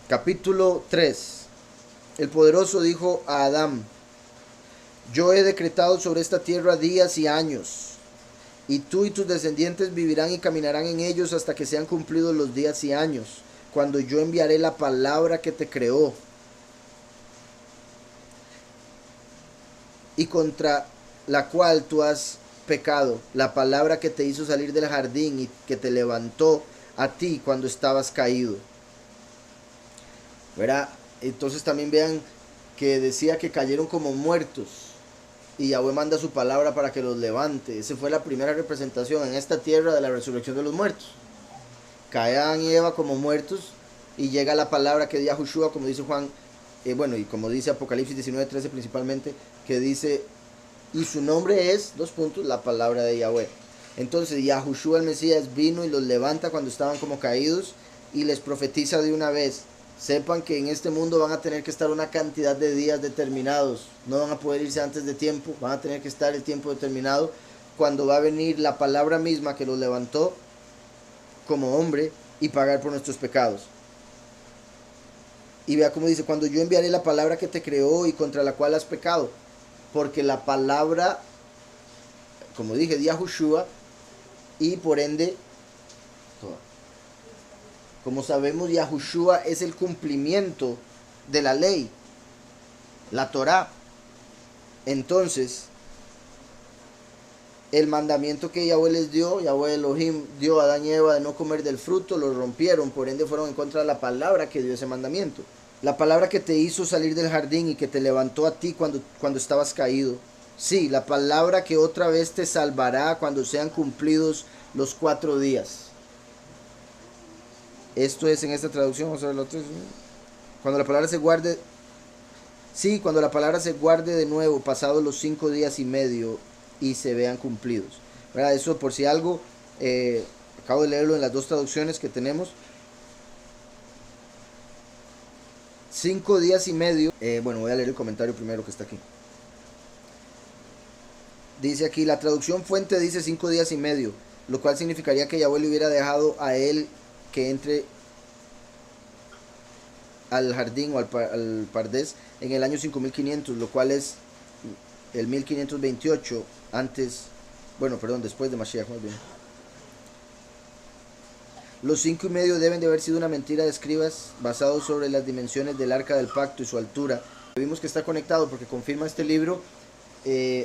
Capítulo 3. El poderoso dijo a Adán: yo he decretado sobre esta tierra días y años, y tú y tus descendientes vivirán y caminarán en ellos hasta que sean cumplidos los días y años, cuando yo enviaré la palabra que te creó, y contra la cual tú has pecado, la palabra que te hizo salir del jardín y que te levantó a ti cuando estabas caído. ¿Verdad? Entonces también vean que decía que cayeron como muertos y Yahweh manda su palabra para que los levante. Esa fue la primera representación en esta tierra de la resurrección de los muertos. Cae Adán y Eva como muertos y llega la palabra que dio Yahushua, como dice Juan, bueno, y como dice Apocalipsis 19:13 principalmente, que dice, y su nombre es, la palabra de Yahweh. Entonces Yahushua el Mesías vino y los levanta cuando estaban como caídos y les profetiza de una vez: sepan que en este mundo van a tener que estar una cantidad de días determinados, no van a poder irse antes de tiempo, van a tener que estar el tiempo determinado, cuando va a venir la palabra misma que los levantó como hombre y pagar por nuestros pecados. Y vea cómo dice: cuando yo enviaré la palabra que te creó y contra la cual has pecado, porque la palabra, como dije, de Yahushua, y por ende, como sabemos, Yahushua es el cumplimiento de la ley, la Torá. Entonces, el mandamiento que Yahweh les dio, Yahweh Elohim dio a Adán y Eva de no comer del fruto, lo rompieron, por ende fueron en contra de la palabra que dio ese mandamiento. La palabra que te hizo salir del jardín y que te levantó a ti cuando estabas caído. Sí, la palabra que otra vez te salvará cuando sean cumplidos los 4 días. Esto es en esta traducción, vamos a ver lo otro. Cuando la palabra se guarde, sí, cuando la palabra se guarde de nuevo, pasados los 5 días y medio y se vean cumplidos. ¿Verdad? Eso por si algo, acabo de leerlo en las dos traducciones que tenemos. 5 días y medio. Bueno, voy a leer el comentario primero que está aquí. Dice aquí, la traducción fuente dice 5 días y medio, lo cual significaría que Yahweh le hubiera dejado a él que entre al jardín o al Pardés en el año 5500, lo cual es el 1528 antes, después de Mashiach, más bien. Los 5 y medio deben de haber sido una mentira de escribas basado sobre las dimensiones del arca del pacto y su altura. Vimos que está conectado porque confirma este libro,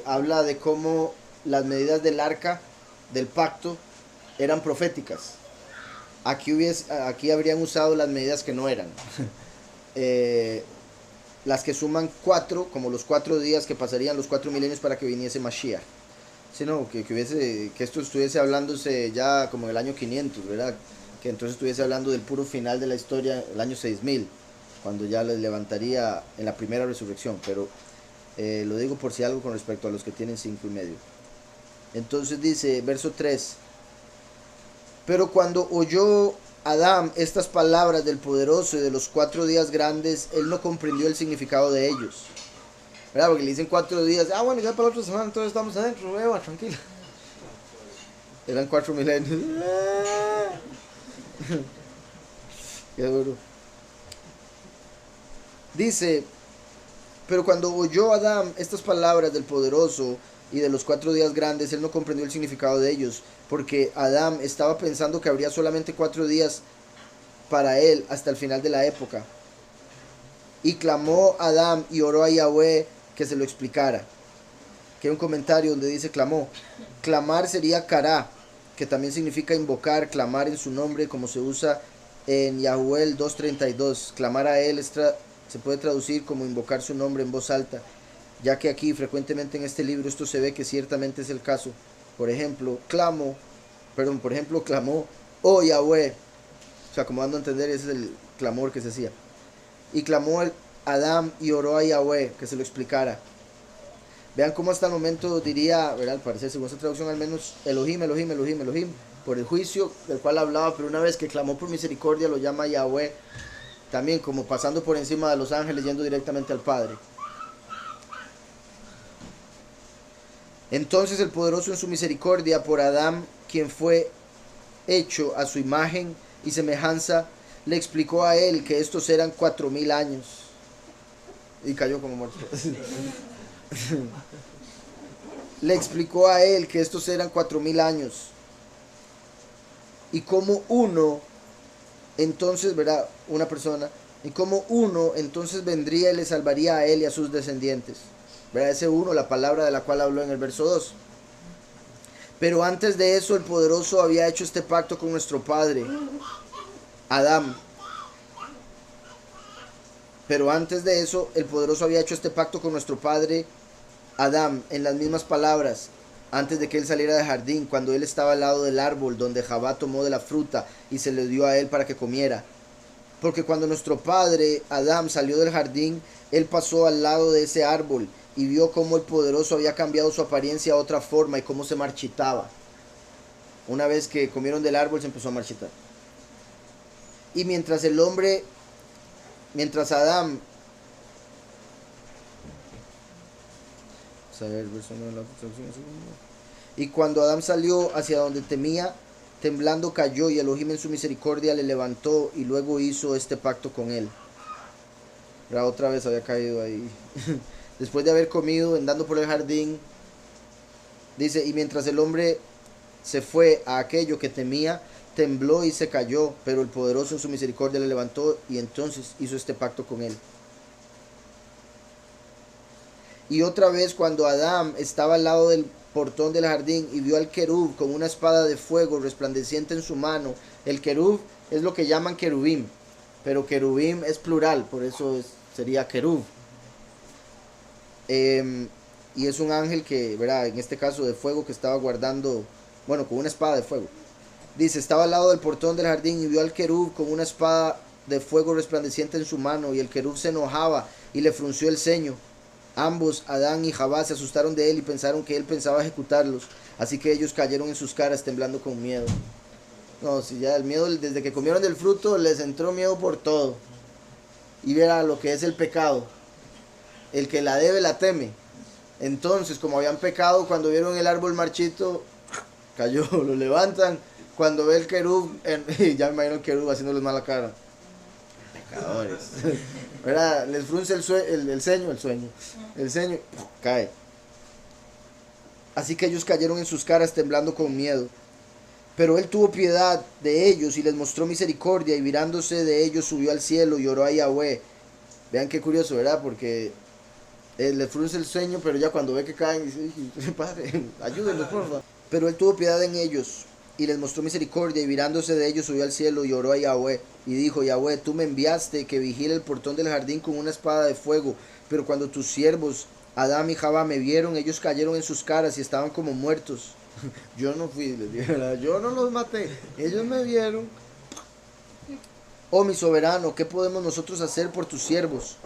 habla de cómo las medidas del arca del pacto eran proféticas. Aquí habrían usado las medidas que no eran. Las que suman 4, como los 4 días que pasarían los 4 milenios para que viniese Mashiach. Sino que esto estuviese hablándose ya como en el año 500, ¿verdad? Que entonces estuviese hablando del puro final de la historia, el año 6000, cuando ya les levantaría en la primera resurrección. Pero lo digo por si algo con respecto a los que tienen 5 y medio. Entonces dice, verso 3: pero cuando oyó Adán estas palabras del poderoso y de los 4 días grandes, él no comprendió el significado de ellos. ¿Verdad? Porque le dicen 4 días, bueno, ya para la otra semana entonces estamos adentro, Eva, tranquila. Eran 4 milenios. Qué duro. Dice, pero cuando oyó Adán estas palabras del poderoso y de los 4 días grandes, él no comprendió el significado de ellos, porque Adán estaba pensando que habría solamente 4 días para él hasta el final de la época. Y clamó Adán y oró a Yahweh que se lo explicara. Que hay un comentario donde dice clamó. Clamar sería kará, que también significa invocar, clamar en su nombre, como se usa en Yahuel 2:32. Clamar a él se puede traducir como invocar su nombre en voz alta, ya que aquí frecuentemente en este libro esto se ve que ciertamente es el caso. Por ejemplo, clamó, oh Yahweh. O sea, como dando a entender, ese es el clamor que se hacía. Y clamó Adán y oró a Yahweh que se lo explicara. Vean cómo hasta el momento diría, ¿verdad? Al parecer, según esta traducción al menos, Elohim, Elohim, Elohim, Elohim, por el juicio del cual hablaba, pero una vez que clamó por misericordia lo llama Yahweh, también como pasando por encima de los ángeles, yendo directamente al Padre. Entonces el poderoso en su misericordia por Adán, quien fue hecho a su imagen y semejanza, le explicó a él que estos eran 4000 años. Y cayó como muerto. Le explicó a él que estos eran 4000 años. Y como uno, entonces, verá, una persona, y como uno, entonces vendría y le salvaría a él y a sus descendientes. Verá, ese uno, la palabra de la cual habló en el verso 2. Pero antes de eso, el poderoso había hecho este pacto con nuestro padre, Adán. Pero antes de eso, el poderoso había hecho este pacto con nuestro padre, Adán, en las mismas palabras, antes de que él saliera del jardín, cuando él estaba al lado del árbol donde Javá tomó de la fruta y se le dio a él para que comiera. Porque cuando nuestro padre Adán salió del jardín, él pasó al lado de ese árbol y vio cómo el poderoso había cambiado su apariencia a otra forma y cómo se marchitaba. Una vez que comieron del árbol se empezó a marchitar. Y mientras Adán, y cuando Adán salió hacia donde temía, temblando cayó, y Elohim en su misericordia le levantó y luego hizo este pacto con él. Pero otra vez había caído ahí. Después de haber comido, andando por el jardín, dice, y mientras el hombre se fue a aquello que temía, tembló y se cayó, pero el poderoso en su misericordia le levantó y entonces hizo este pacto con él. Y otra vez cuando Adán estaba al lado del portón del jardín y vio al querub con una espada de fuego resplandeciente en su mano. El querub es lo que llaman querubim, pero querubim es plural, por eso sería querub. Y es un ángel que, ¿verdad? En este caso de fuego, que estaba guardando, bueno, con una espada de fuego. Dice, estaba al lado del portón del jardín y vio al querub con una espada de fuego resplandeciente en su mano, y el querub se enojaba y le frunció el ceño. Ambos, Adán y Javá, se asustaron de él y pensaron que él pensaba ejecutarlos, así que ellos cayeron en sus caras temblando con miedo. No, si ya el miedo, desde que comieron del fruto, les entró miedo por todo. Y verá lo que es el pecado. El que la debe, la teme. Entonces, como habían pecado, cuando vieron el árbol marchito, cayó, lo levantan. Cuando ve el querub, ya me imagino el querub haciéndoles mala cara. Pecadores. ¿Verdad? Les frunce el ceño, cae. Así que ellos cayeron en sus caras temblando con miedo. Pero él tuvo piedad de ellos y les mostró misericordia, y virándose de ellos subió al cielo y oró a Yahweh. Vean qué curioso, ¿verdad? Porque le frunce el sueño, pero ya cuando ve que caen, dice, padre, ayúdenlos, por favor. Pero él tuvo piedad en ellos y les mostró misericordia, y virándose de ellos subió al cielo y oró a Yahweh. Y dijo, Yahweh, tú me enviaste que vigile el portón del jardín con una espada de fuego. Pero cuando tus siervos, Adán y Javá, me vieron, ellos cayeron en sus caras y estaban como muertos. Yo no fui, les dije, ¿verdad? Yo no los maté, ellos me vieron. Oh mi soberano, ¿qué podemos nosotros hacer por tus siervos?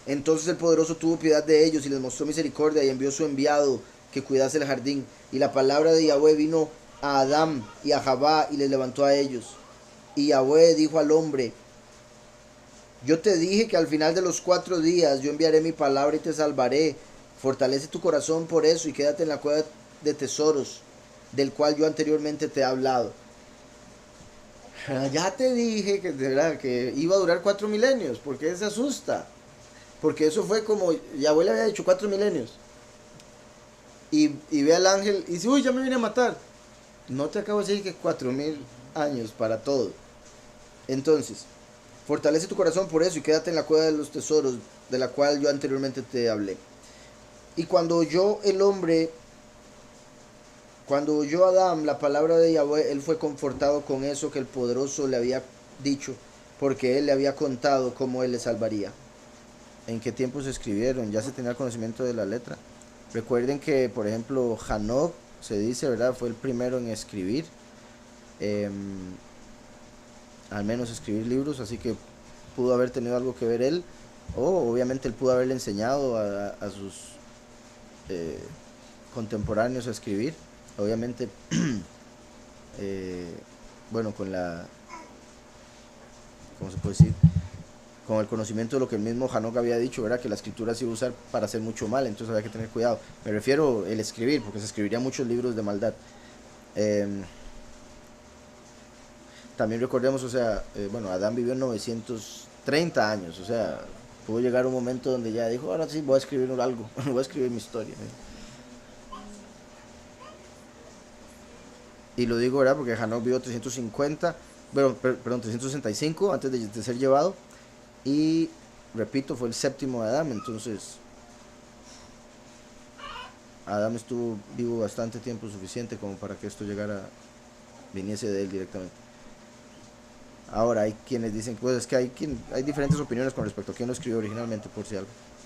Entonces el poderoso tuvo piedad de ellos y les mostró misericordia, y envió su enviado que cuidase el jardín. Y la palabra de Yahweh vino a Adán y a Javá y les levantó a ellos. Y Yahweh dijo al hombre, yo te dije que al final de los 4 días yo enviaré mi palabra y te salvaré. Fortalece tu corazón por eso y quédate en la cueva de tesoros, del cual yo anteriormente te he hablado. Ya te dije que, de verdad, que iba a durar 4 milenios. ¿Por qué se asusta? Porque eso fue como, Yahweh le había dicho 4 milenios. Y ve al ángel y dice, uy, ya me viene a matar. No te acabo de decir que 4000 años para todo. Entonces, fortalece tu corazón por eso y quédate en la cueva de los tesoros, de la cual yo anteriormente te hablé. Y cuando oyó Adán la palabra de Yahweh, él fue confortado con eso que el poderoso le había dicho, porque él le había contado cómo él le salvaría. ¿En qué tiempo se escribieron? Ya se tenía conocimiento de la letra. Recuerden que, por ejemplo, Hanoc, se dice, ¿verdad? Fue el primero en escribir, al menos escribir libros, así que pudo haber tenido algo que ver él, o obviamente él pudo haberle enseñado a sus contemporáneos a escribir, obviamente, bueno, con la, ¿cómo se puede decir? Con el conocimiento de lo que el mismo Hanoc había dicho, ¿verdad? Que la escritura se iba a usar para hacer mucho mal, entonces había que tener cuidado. Me refiero el escribir, porque se escribirían muchos libros de maldad. también recordemos, o sea, bueno, Adán vivió 930 años, o sea, pudo llegar un momento donde ya dijo, ahora sí voy a escribir algo, voy a escribir mi historia. Y lo digo, ¿verdad? Porque Hanok vivió 350, perdón, 365 antes de ser llevado. Y, repito, fue el séptimo de Adán, entonces Adán estuvo vivo bastante tiempo, suficiente como para que esto viniese de él directamente. Ahora hay quienes dicen, pues es que hay diferentes opiniones con respecto a quién lo escribió originalmente, por si algo.